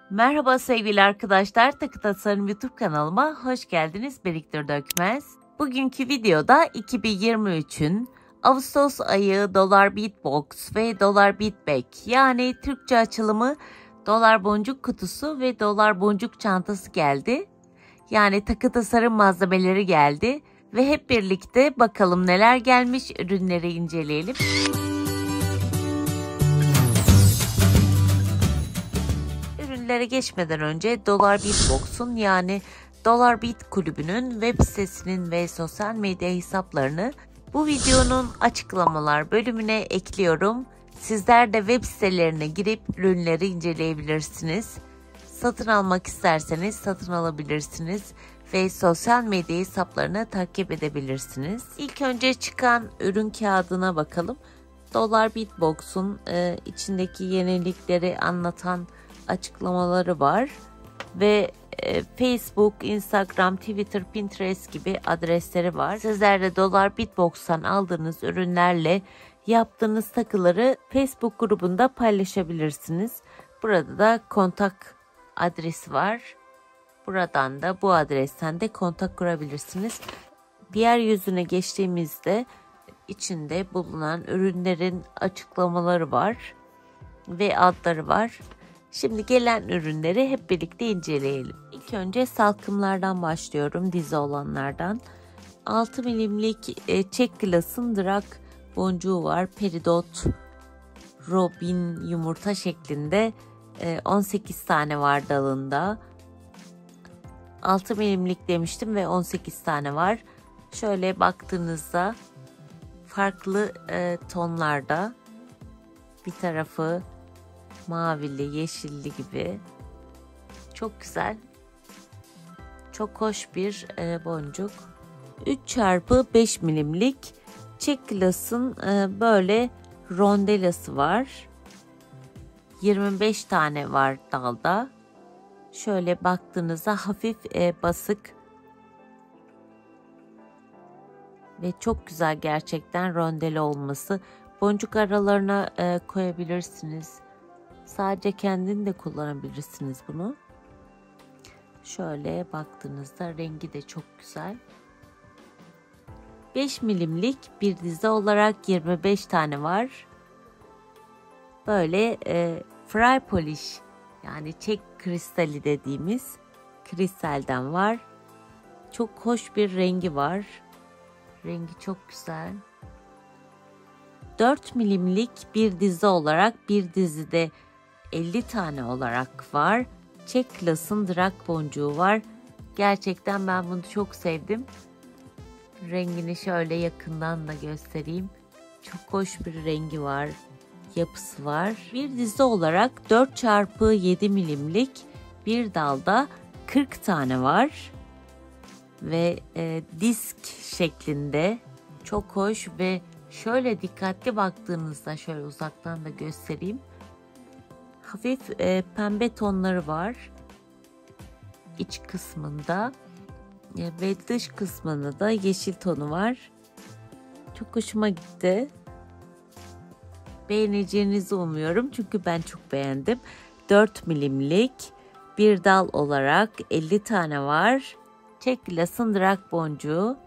Merhaba sevgili arkadaşlar, Takı Tasarım YouTube kanalıma hoş geldiniz. Biriktir Dökmez. Bugünkü videoda 2023'ün Ağustos ayı Dolar Beatbox ve Dolar Beatbag, yani Türkçe açılımı dolar boncuk kutusu ve dolar boncuk çantası geldi. Yani takı tasarım malzemeleri geldi ve hep birlikte bakalım neler gelmiş, ürünleri inceleyelim. Ürünlere geçmeden önce Dolar Beatbox'un yani Dolar Beat kulübünün web sitesinin ve sosyal medya hesaplarını bu videonun açıklamalar bölümüne ekliyorum. Sizler de web sitelerine girip ürünleri inceleyebilirsiniz. Satın almak isterseniz satın alabilirsiniz ve sosyal medya hesaplarını takip edebilirsiniz. İlk önce çıkan ürün kağıdına bakalım. Dolar Beatbox'un içindeki yenilikleri anlatan açıklamaları var ve Facebook, Instagram, Twitter, Pinterest gibi adresleri var. Sizler de Dolar Beatbox'tan aldığınız ürünlerle yaptığınız takıları Facebook grubunda paylaşabilirsiniz. Burada da kontak adresi var. Buradan da bu adresten de kontak kurabilirsiniz. Diğer yüzüne geçtiğimizde içinde bulunan ürünlerin açıklamaları var ve adları var. Şimdi gelen ürünleri hep birlikte inceleyelim. İlk önce salkımlardan başlıyorum, dizi olanlardan. 6 milimlik Çek Glass'ın drag boncuğu var. Peridot Robin yumurta şeklinde 18 tane var dalında. 6 milimlik demiştim ve 18 tane var. Şöyle baktığınızda farklı tonlarda, bir tarafı mavili, yeşilli gibi. Çok güzel. Çok hoş bir boncuk. 3x5 milimlik Çek Glass'ın böyle rondelası var. 25 tane var dalda. Şöyle baktığınızda hafif basık ve çok güzel gerçekten rondeli olması. Boncuk aralarına koyabilirsiniz. Sadece kendini de kullanabilirsiniz bunu. Şöyle baktığınızda rengi de çok güzel. 5 milimlik bir dizi olarak 25 tane var. Böyle fry polish, yani çek kristali dediğimiz kristalden var. Çok hoş bir rengi var. Rengi çok güzel. 4 milimlik bir dizi olarak, bir dizide 50 tane olarak var. Çek Glass'ın drag boncuğu var. Gerçekten ben bunu çok sevdim. Rengini şöyle yakından da göstereyim. Çok hoş bir rengi var. Yapısı var. Bir dizi olarak 4x7 milimlik bir dalda 40 tane var. Ve disk şeklinde çok hoş ve şöyle dikkatli baktığınızda şöyle uzaktan da göstereyim. Hafif pembe tonları var iç kısmında ve dış kısmında da yeşil tonu var. Çok hoşuma gitti. Beğeneceğinizi umuyorum çünkü ben çok beğendim. 4 milimlik bir dal olarak 50 tane var. Çek Glass'ın drag boncuğu.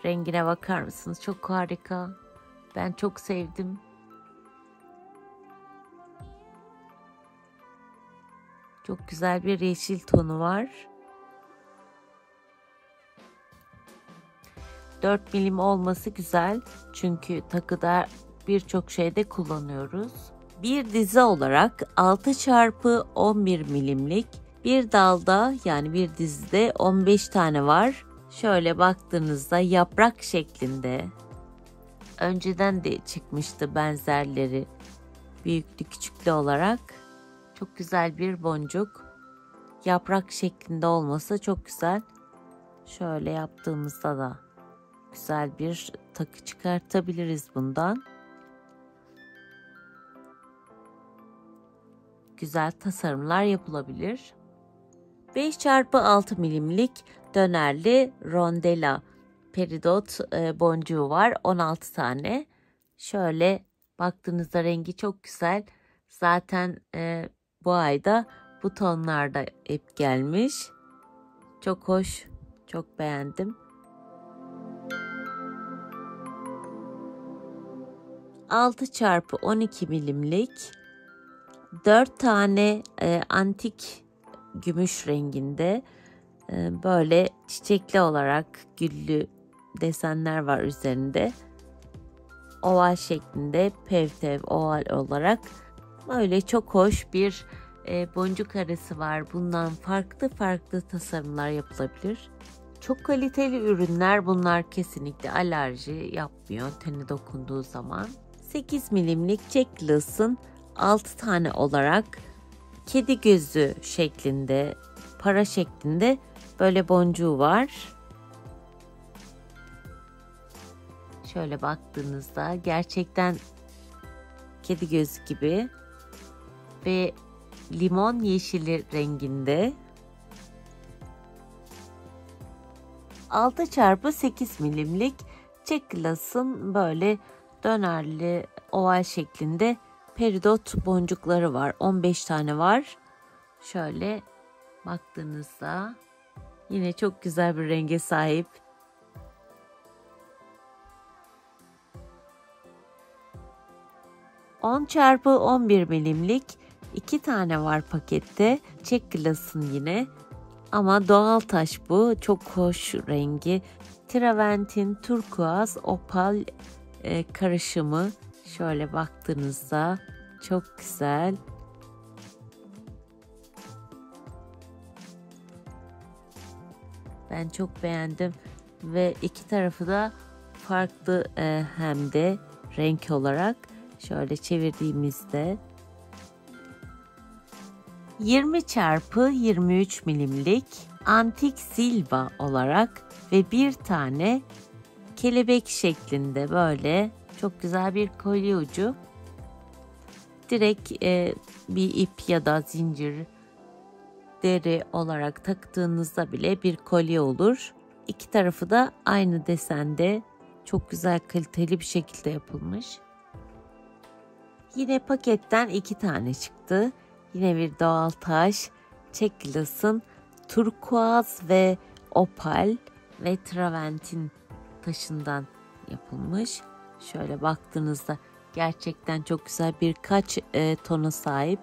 Rengine bakar mısınız? Çok harika. Ben çok sevdim. Çok güzel bir yeşil tonu var. 4 milim olması güzel. Çünkü takıda birçok şeyde kullanıyoruz. Bir dizi olarak 6x11 milimlik bir dalda, yani bir dizide 15 tane var. Şöyle baktığınızda yaprak şeklinde. Önceden de çıkmıştı benzerleri, büyüklü küçüklü olarak. Çok güzel bir boncuk. Yaprak şeklinde olması çok güzel. Şöyle yaptığımızda da güzel bir takı çıkartabiliriz bundan. Güzel tasarımlar yapılabilir. 5x6 milimlik dönerli rondela peridot boncuğu var. 16 tane. Şöyle baktığınızda rengi çok güzel. Zaten bu ayda Bu tonlarda hep gelmiş. Çok hoş. Çok beğendim. 6x12 milimlik 4 tane antik gümüş renginde böyle çiçekli olarak güllü desenler var üzerinde. Oval şeklinde pev oval olarak böyle çok hoş bir boncuk arası var. Bundan farklı tasarımlar yapılabilir. Çok kaliteli ürünler bunlar, kesinlikle alerji yapmıyor tene dokunduğu zaman. 8 milimlik Jack Glass'ın 6 tane olarak kedi gözü şeklinde, para şeklinde böyle boncuğu var. Şöyle baktığınızda gerçekten kedi gözü gibi ve limon yeşili renginde. 6x8 milimlik Jack Glass'ın böyle dönerli oval şeklinde peridot boncukları var. 15 tane var. Şöyle baktığınızda yine çok güzel bir renge sahip. ...10x11 milimlik 2 tane var pakette. Jack Glass'ın yine. Ama doğal taş bu. Çok hoş rengi. Traventin, turkuaz, opal karışımı. Şöyle baktığınızda çok güzel. Ben çok beğendim. Ve iki tarafı da farklı hem de renk olarak. Şöyle çevirdiğimizde 20x23 milimlik antik silva olarak ve bir tane kelebek şeklinde böyle çok güzel bir kolye ucu. Direkt bir ip ya da zincir, deri olarak taktığınızda bile bir kolye olur. İki tarafı da aynı desende çok güzel kaliteli bir şekilde yapılmış. Yine paketten 2 tane çıktı. Yine bir doğal taş. Jack Glass'ın turkuaz ve opal ve traventin taşından yapılmış. Şöyle baktığınızda gerçekten çok güzel birkaç tona sahip.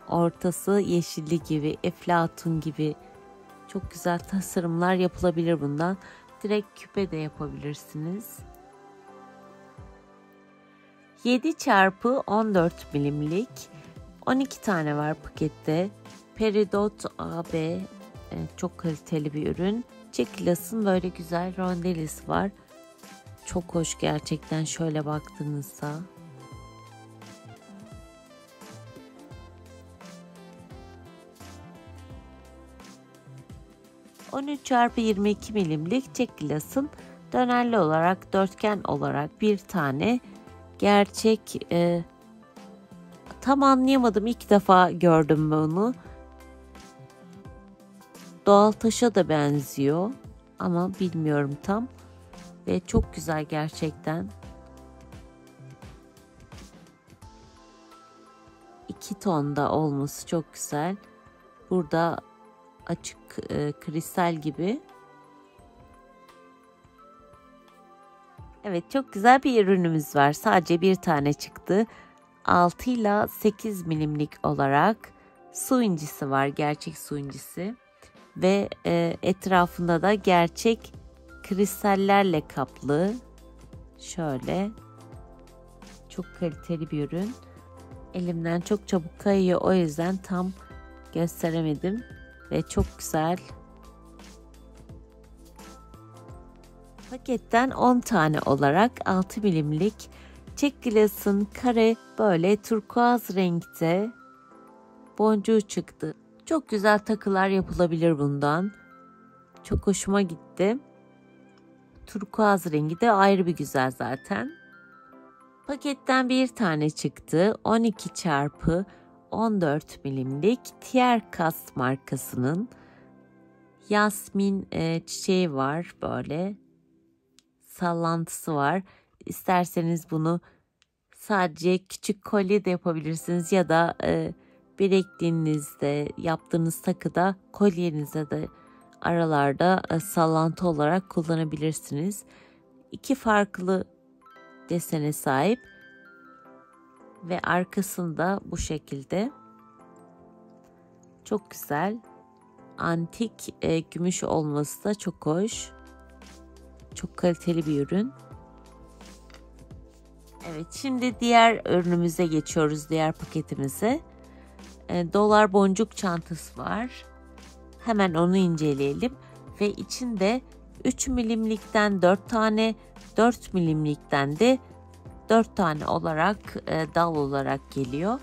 Ortası yeşilli gibi, eflatun gibi çok güzel tasarımlar yapılabilir bundan. Direkt küpe de yapabilirsiniz. 7x14 milimlik 12 tane var pakette. Peridot AB çok kaliteli bir ürün. Jack Glass'ın böyle güzel rondelisi var. Çok hoş gerçekten şöyle baktığınızda. ...13x22 milimlik Jack Glass'ın dönerli olarak, dörtgen olarak bir tane gerçek, tam anlayamadım, ilk defa gördüm bunu. Doğal taşa da benziyor ama bilmiyorum tam. Ve çok güzel gerçekten. 2 tonda olması çok güzel. Burada açık kristal gibi. Evet, çok güzel bir ürünümüz var. Sadece bir tane çıktı. 6 ile 8 milimlik olarak su incisi var. Gerçek su incisi. Ve etrafında da gerçek kristallerle kaplı. Şöyle. Çok kaliteli bir ürün. Elimden çok çabuk kayıyor. O yüzden tam gösteremedim. Ve çok güzel. Paketten 10 tane olarak 6 milimlik Jack Glass'ın kare böyle turkuaz renkte boncuğu çıktı. Çok güzel takılar yapılabilir bundan. Çok hoşuma gitti. Turkuaz rengi de ayrı bir güzel zaten. Paketten bir tane çıktı. 12x14 milimlik Tierkas markasının yasmin çiçeği var böyle. Sallantısı var. İsterseniz bunu sadece küçük kolye de yapabilirsiniz ya da bilekliğinizde yaptığınız takıda kolyenize de aralarda sallantı olarak kullanabilirsiniz. İki farklı desene sahip ve arkasında bu şekilde çok güzel antik gümüş olması da çok hoş. Çok kaliteli bir ürün. Evet, şimdi diğer ürünümüze geçiyoruz, diğer paketimize. Dolar boncuk çantası var. Hemen onu inceleyelim. Ve içinde 3 milimlikten 4 tane, 4 milimlikten de 4 tane olarak dal olarak geliyor.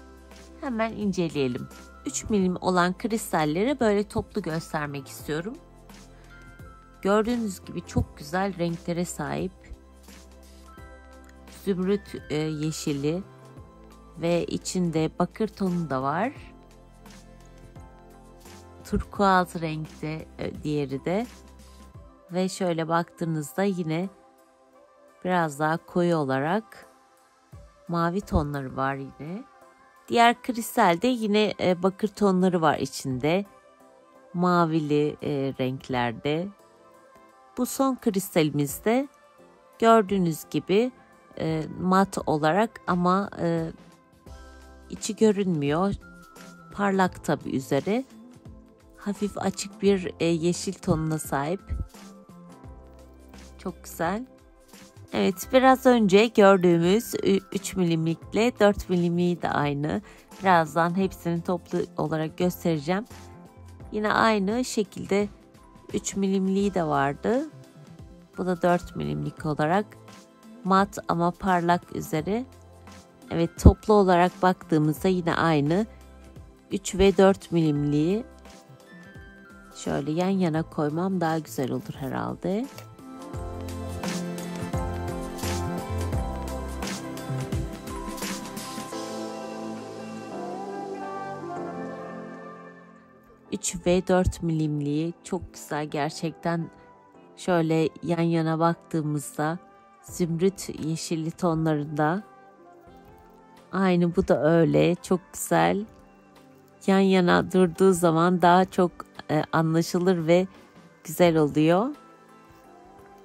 Hemen inceleyelim. 3 milim olan kristalleri böyle toplu göstermek istiyorum. Gördüğünüz gibi çok güzel renklere sahip. Zümrüt yeşili ve içinde bakır tonu da var. Turkuaz renkte diğeri de. Ve şöyle baktığınızda yine biraz daha koyu olarak mavi tonları var yine. Diğer kristalde yine bakır tonları var içinde. Mavili renklerde. Bu son kristalimizde gördüğünüz gibi mat olarak ama içi görünmüyor. Parlak tabi üzeri. Hafif açık bir yeşil tonuna sahip. Çok güzel. Evet, biraz önce gördüğümüz 3 milimlikle 4 milimliği de aynı. Birazdan hepsini toplu olarak göstereceğim. Yine aynı şekilde 3 milimliği de vardı. Bu da 4 milimlik olarak mat ama parlak üzeri. Evet, toplu olarak baktığımızda yine aynı 3 ve 4 milimliği. Şöyle yan yana koymam daha güzel olur herhalde. Ve 4 milimliği çok güzel gerçekten. Şöyle yan yana baktığımızda zümrüt yeşilli tonlarında. Aynı bu da öyle, çok güzel. Yan yana durduğu zaman daha çok anlaşılır ve güzel oluyor.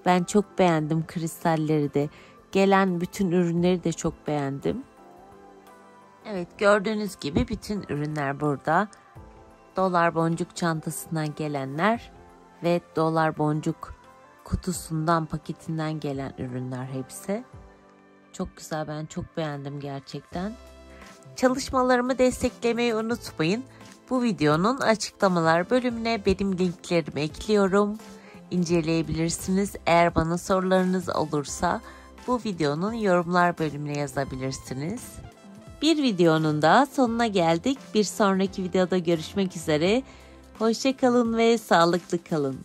Ben çok beğendim kristalleri de. Gelen bütün ürünleri de çok beğendim. Evet, gördüğünüz gibi bütün ürünler burada. Dolar boncuk çantasından gelenler ve dolar boncuk kutusundan, paketinden gelen ürünler hepsi. Çok güzel, ben çok beğendim gerçekten. Çalışmalarımı desteklemeyi unutmayın. Bu videonun açıklamalar bölümüne benim linklerimi ekliyorum. İnceleyebilirsiniz. Eğer bana sorularınız olursa bu videonun yorumlar bölümüne yazabilirsiniz. Bir videonun daha sonuna geldik. Bir sonraki videoda görüşmek üzere. Hoşça kalın ve sağlıklı kalın.